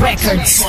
Records.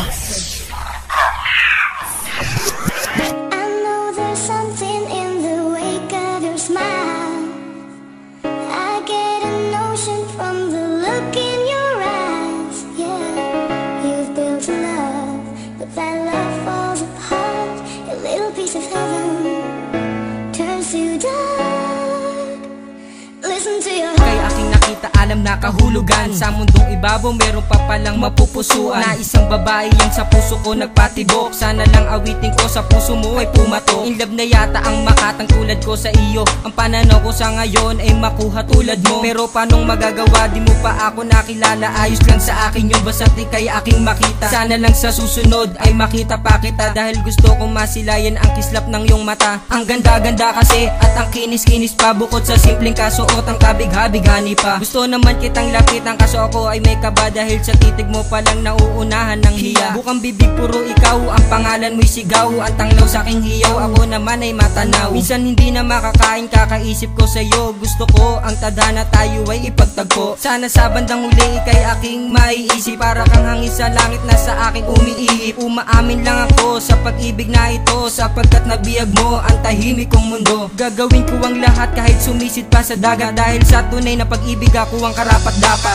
Kay aking nakita alam na kahulugan, sa mundong ibabaw meron pa palang mapupusuan na isang babae yang sa puso ko nagpatibok. Sana lang awitin ko sa puso mo ay pumatok. In love na yata ang makatang tulad ko sa iyo. Ang pananaw ko sa ngayon ay makuha tulad mo. Pero panong magagawa, di mo pa ako nakilala. Ayos lang sa akin yung basta't ika'y aking makita. Sana lang sa susunod ay makita pa kita, dahil gusto kong masilayan ang kislap ng iyong mata. Ang ganda-ganda kasi at ang kinis-kinis pa, bukod sa simpleng kasuot ang kabig-habigani pa. Gusto naman kitang lapitan kaso ako ay may kaba, dahil sa titig mo palang nauunahan ng hiya. Bukang bibig puro ikaw, ang pangalan mo'y sigaw. Ang tanglaw sa aking hiyaw, ako naman ay matanaw. Minsan hindi na makakain, kakaisip ko sa'yo. Gusto ko ang tadhana tayo ay ipagtagpo. Sana sa bandang huli ika'y aking maiisip. Para kang hangin sa langit na sa akin umiihip. Umaamin lang ako sa pag-ibig na ito, sapagkat nabiyag mo ang tahimik kong mundo. Gagawin ko ang lahat kahit sumisid pa sa dagat, dahil sa tunay na pag-ibig ako ang karapat-dapat.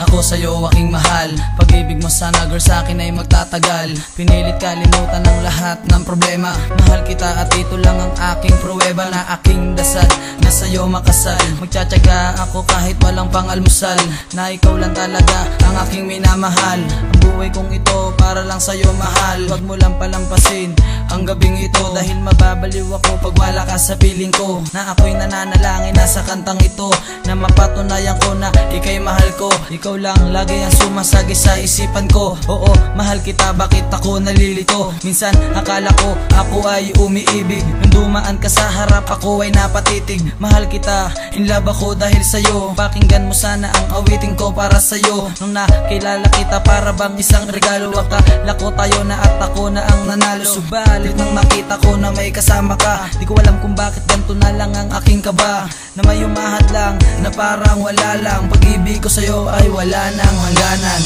Ako sa'yo aking mahal, pag-ibig mo sana girl sa'kin ay magtatagal. Pinilit kalimutan ang lahat ng problema. Mahal kita at ito lang ang aking pruweba na aking dasal na sa'yo makasal. Magtsatsaga ako kahit walang pang-almusal, na ikaw lang talaga ang aking minamahal. Ang buhay kong ito para lang sa'yo mahal. Huwag mo lang palampasin ang gabing ito, dahil mababaliw ako pag wala ka sa piling ko. Na ako'y nananalangin na sa kantang ito, na mapatunayan ko na ika'y mahal ko. Ikaw lang lagi ang sumasagi sa isipan ko. Oo, mahal kita, bakit ako nalilito? Minsan akala ko ako ay umiibig, nung dumaan ka sa harap ako ay napatitig. Mahal kita, in love ako dahil sa'yo. Pakinggan mo sana ang awitin ko para sa'yo. Nung nakilala kita para bang isang regalo. Akala ko tayo na at ako na ang nanalo. Subalit nang makita ko na may kasama ka, di ko alam kung bakit ganito na lang ang aking kaba. Na may umahad lang, na parang wala lang. Pag-ibig ko sa'yo ay wala nang hangganan.